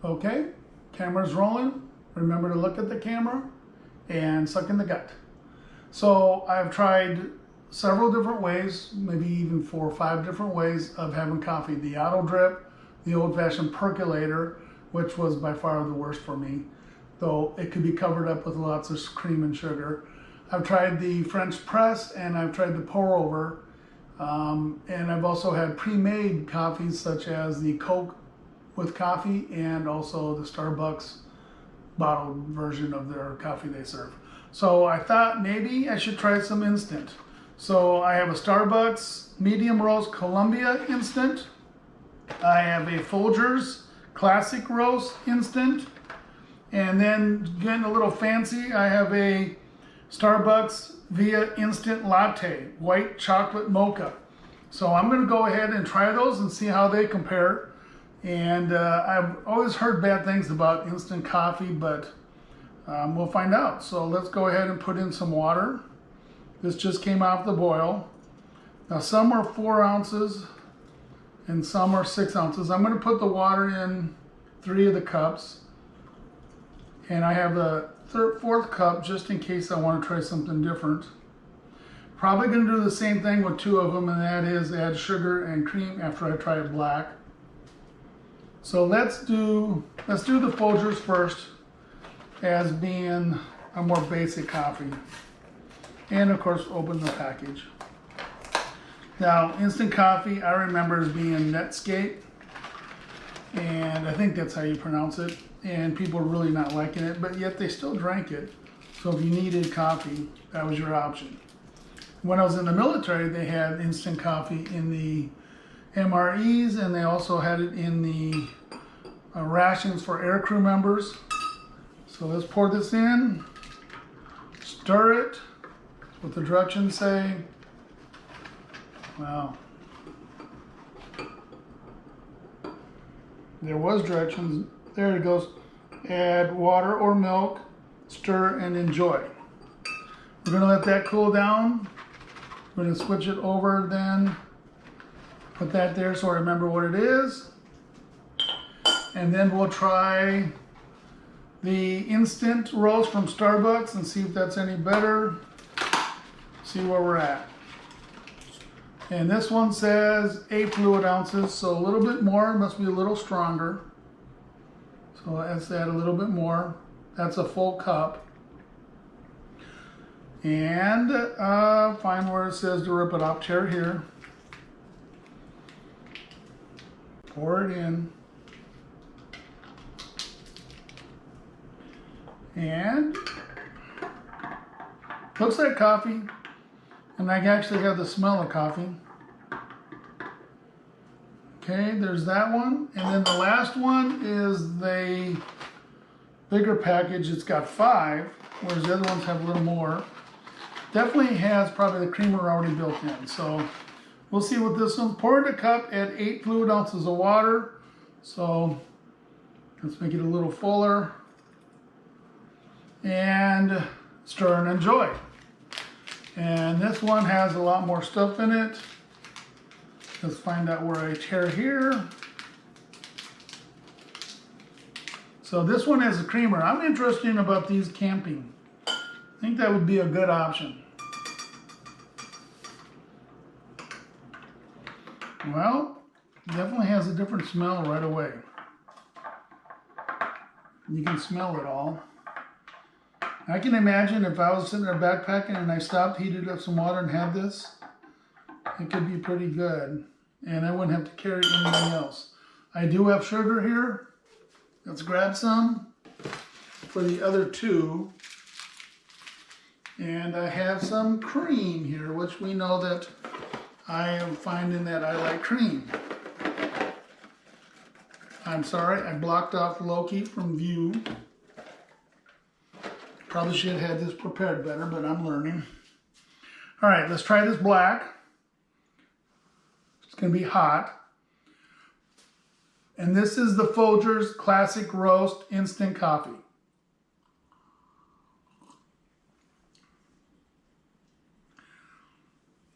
Okay, camera's rolling. Remember to look at the camera and suck in the gut. So I've tried several different ways, maybe even 4 or 5 different ways of having coffee. The auto drip, the old-fashioned percolator, which was by far the worst for me, though it could be covered up with lots of cream and sugar. I've tried the French press and I've tried the pour over. And I've also had pre-made coffees such as the Coke with coffee and also the Starbucks bottled version of their coffee they serve. So I thought maybe I should try some instant. So I have a Starbucks medium roast Columbia instant. I have a Folgers classic roast instant. And then getting a little fancy, I have a Starbucks Via Instant Latte, white chocolate mocha. So I'm going to go ahead and try those and see how they compare. And I've always heard bad things about instant coffee, but we'll find out. So let's go ahead and put in some water. This just came off the boil. Now some are 4 ounces and some are 6 ounces. I'm going to put the water in 3 of the cups. And I have the 4th cup just in case I want to try something different. Probably going to do the same thing with 2 of them, and that is add sugar and cream after I try it black. So let's do the Folgers first as being a more basic coffee. And of course open the package. Now instant coffee I remember as being Netscape, and I think that's how you pronounce it, and people are really not liking it, but yet they still drank it. So if you needed coffee, that was your option. When I was in the military, they had instant coffee in the MREs, and they also had it in the rations for air crew members. So let's pour this in, stir it, what the directions say. Wow. There was directions. There it goes. Add water or milk, stir and enjoy. We're going to let that cool down. We're going to switch it over then. Put that there so I remember what it is. And then we'll try the instant roast from Starbucks and see if that's any better. See where we're at. And this one says 8 fluid ounces, so a little bit more, must be a little stronger. So let's add a little bit more. That's a full cup. And find where it says to rip it off, tear here. Pour it in. And looks like coffee. And I actually have the smell of coffee. Okay, there's that one. And then the last one is the bigger package. It's got 5, whereas the other ones have a little more. Definitely has probably the creamer already built in. So we'll see what this one. Pour in a cup, add 8 fluid ounces of water. So let's make it a little fuller. And stir and enjoy. And this one has a lot more stuff in it. Let's find out where I tear here. So this one has a creamer. I'm interested about these camping. I think that would be a good option. Well, definitely has a different smell right away. You can smell it all. I can imagine if I was sitting there backpacking and I stopped, heated up some water and had this, it could be pretty good. And I wouldn't have to carry anything else. I do have sugar here. Let's grab some for the other 2. And I have some cream here, which we know that I am finding that I like cream. I'm sorry, I blocked off Loki from view. Probably should have had this prepared better, but I'm learning. All right, let's try this black. It's going to be hot. And this is the Folgers Classic Roast Instant Coffee.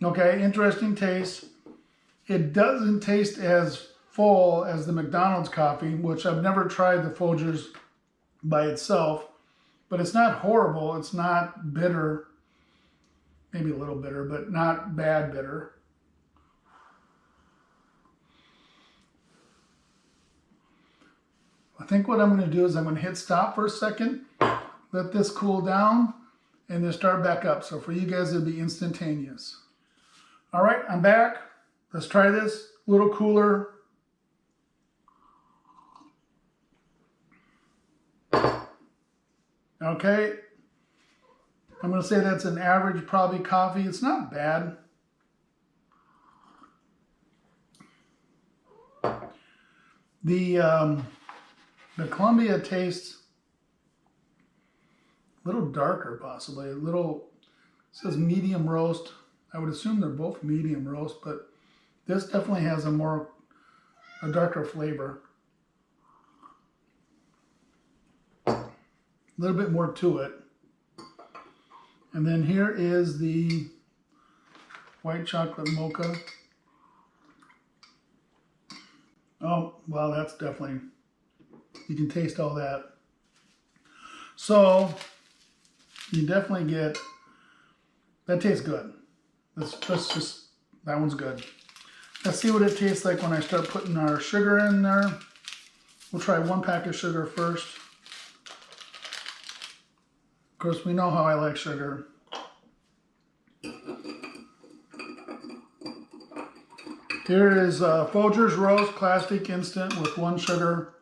Okay, interesting taste. It doesn't taste as full as the McDonald's coffee, which I've never tried the Folgers by itself, but it's not horrible. It's not bitter, maybe a little bitter, but not bad bitter. I think what I'm going to do is I'm going to hit stop for a second, let this cool down, and then start back up. So for you guys, it'll be instantaneous. All right, I'm back. Let's try this. A little cooler. Okay. I'm going to say that's an average probably coffee. It's not bad. The Columbia tastes a little darker possibly. A little, it says medium roast. I would assume they're both medium roast, but this definitely has a darker flavor. A little bit more to it. And then here is the white chocolate mocha. Oh, well, that's definitely, you can taste all that. So you definitely get, that tastes good. That one's good. Let's see what it tastes like when I start putting our sugar in there. We'll try 1 pack of sugar first. Of course, we know how I like sugar. Here is Folgers Roast Classic Instant with 1 sugar.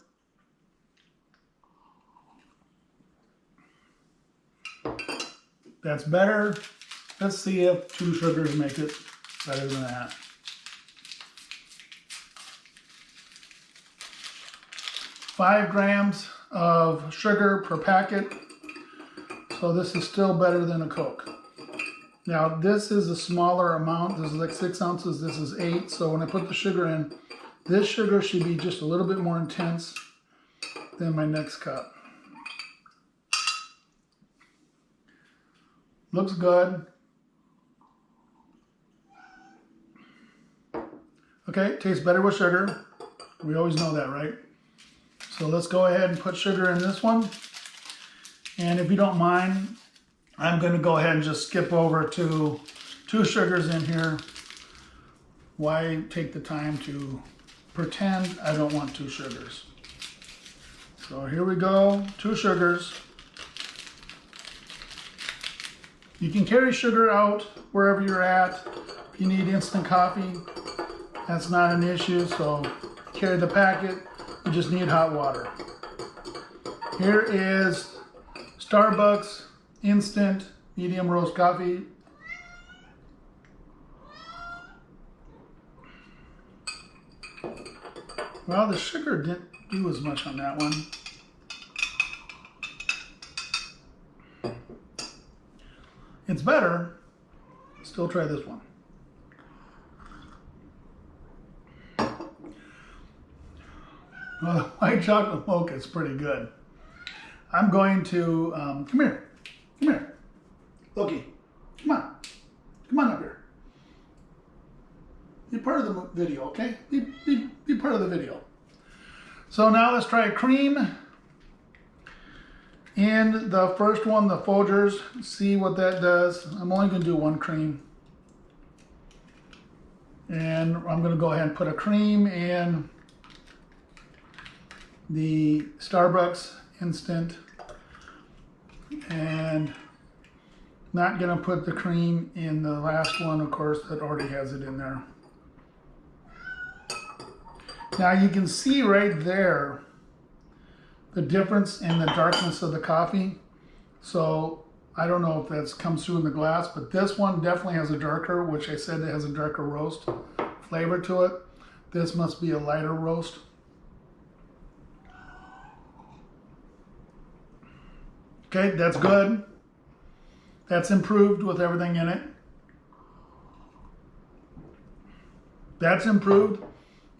That's better. Let's see if 2 sugars make it better than that. Five grams of sugar per packet. So this is still better than a Coke. Now this is a smaller amount. This is like 6 ounces. This is 8. So when I put the sugar in, this sugar should be just a little bit more intense than my next cup. Looks good. Okay, tastes better with sugar. We always know that, right? So let's go ahead and put sugar in this one. And if you don't mind, I'm going to go ahead and just skip over to 2 sugars in here. Why take the time to pretend I don't want 2 sugars? So here we go, 2 sugars. You can carry sugar out wherever you're at. If you need instant coffee, that's not an issue, so carry the packet. You just need hot water. Here is Starbucks instant medium roast coffee. Well, the sugar didn't do as much on that one. It's better. Still try this one. Well, the white chocolate mocha is pretty good. I'm going to, come here, Loki, come on up here. Be part of the video, okay? Be part of the video. So now let's try cream. And the first one, the Folgers, see what that does. I'm only going to do 1 cream. And I'm going to go ahead and put a cream in the Starbucks instant. And not going to put the cream in the last one, of course, that already has it in there. Now you can see right there the difference in the darkness of the coffee. So I don't know if that comes through in the glass, but this one definitely has a darker, which I said it has a darker roast flavor to it. This must be a lighter roast. Okay, that's good. That's improved with everything in it. That's improved.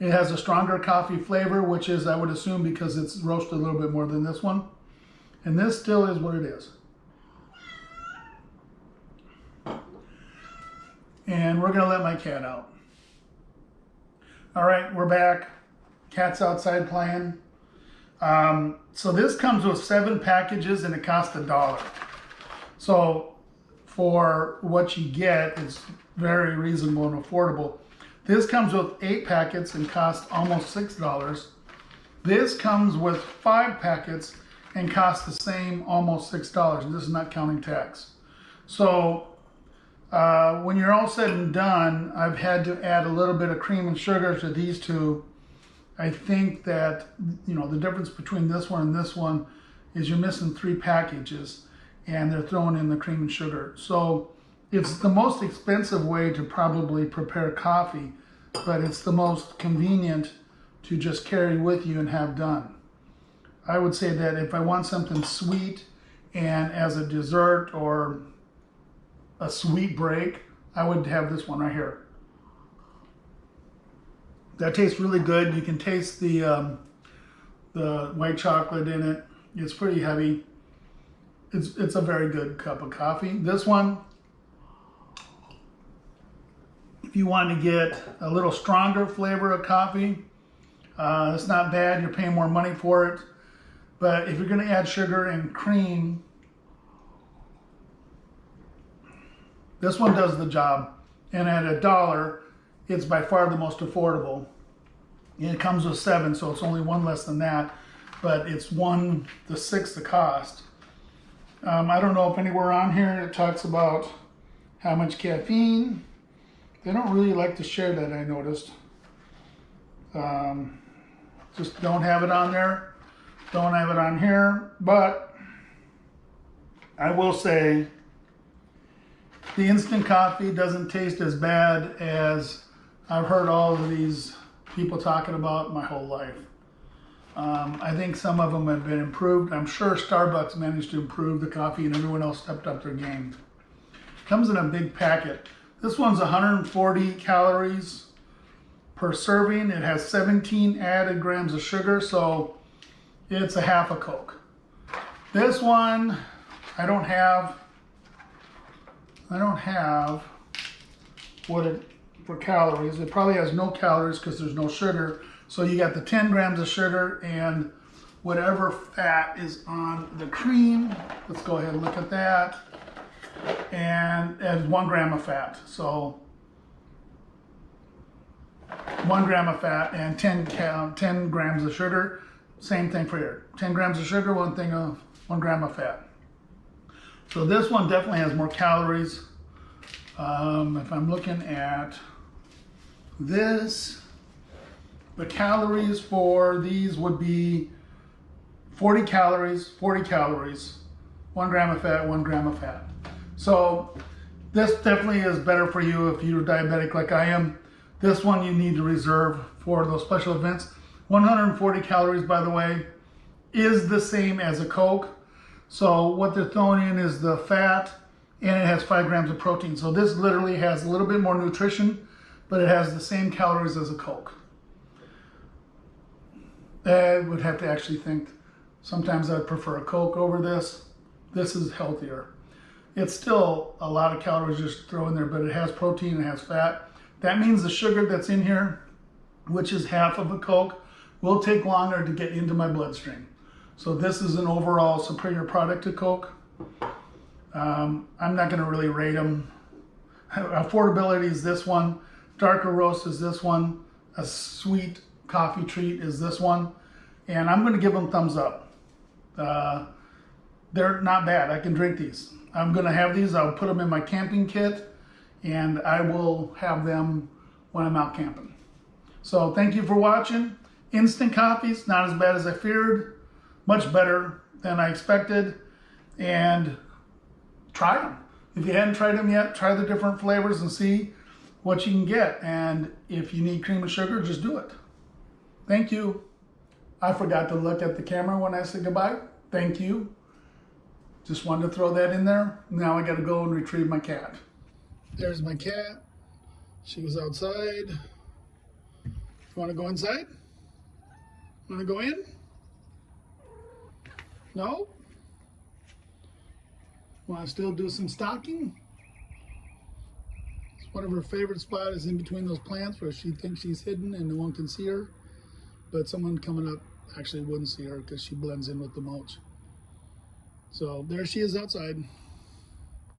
It has a stronger coffee flavor, which is, I would assume, because it's roasted a little bit more than this one. And this still is what it is. And we're going to let my cat out. All right, we're back. Cat's outside playing. So this comes with 7 packages and it costs $1. So for what you get, it's very reasonable and affordable. This comes with 8 packets and costs almost $6. This comes with 5 packets and costs the same, almost $6. And this is not counting tax. So when you're all said and done, I've had to add a little bit of cream and sugar to these two. I think that, you know, the difference between this one and this one is you're missing 3 packages and they're throwing in the cream and sugar. So it's the most expensive way to probably prepare coffee, but it's the most convenient to just carry with you and have done. I would say that if I want something sweet and as a dessert or a sweet break, I would have this one right here. That tastes really good. You can taste the white chocolate in it. It's pretty heavy. It's a very good cup of coffee. This one, if you want to get a little stronger flavor of coffee, it's not bad. You're paying more money for it. But if you're going to add sugar and cream, this one does the job. And at $1, it's by far the most affordable. And it comes with 7, so it's only 1 less than that, but it's 1/6 the cost. I don't know if anywhere on here it talks about how much caffeine. They don't really like to share that, I noticed. Just don't have it on there. Don't have it on here, but I will say the instant coffee doesn't taste as bad as I've heard all of these people talking about my whole life. I think some of them have been improved. I'm sure Starbucks managed to improve the coffee and everyone else stepped up their game. Comes in a big packet. This one's 140 calories per serving. It has 17 added grams of sugar, so it's a half a Coke. This one, I don't have what it for calories. It probably has no calories because there's no sugar. So you got the 10 grams of sugar and whatever fat is on the cream. Let's go ahead and look at that. And it has 1 gram of fat. So 1 gram of fat and 10 grams of sugar. Same thing for here. 10 grams of sugar, 1 gram of fat. So this one definitely has more calories. If I'm looking at this, the calories for these would be 40 calories, 1 gram of fat, 1 gram of fat. So this definitely is better for you if you're diabetic like I am. This one you need to reserve for those special events. 140 calories, by the way, is the same as a Coke. So what they're throwing in is the fat, and it has 5 grams of protein. So this literally has a little bit more nutrition, but it has the same calories as a Coke. I would have to actually think, sometimes I'd prefer a Coke over this. This is healthier. It's still a lot of calories just throw in there, but it has protein and it has fat. That means the sugar that's in here, which is half of a Coke, will take longer to get into my bloodstream. So this is an overall superior product to Coke. I'm not going to really rate them. Affordability is this one. Darker roast is this one. A sweet coffee treat is this one. And I'm going to give them thumbs up. They're not bad. I can drink these. I'm going to have these. I'll put them in my camping kit. And I will have them when I'm out camping. So thank you for watching. Instant coffees, not as bad as I feared. Much better than I expected. And try them. If you hadn't tried them yet, try the different flavors and see what you can get. And if you need cream and sugar, just do it. Thank you. I forgot to look at the camera when I said goodbye. Thank you. Just wanted to throw that in there. Now I got to go and retrieve my cat. There's my cat. She was outside. You want to go inside? Want to go in? No? Want to still do some stalking? One of her favorite spots is in between those plants where she thinks she's hidden and no one can see her. but someone coming up actually wouldn't see her because she blends in with the mulch. So there she is outside.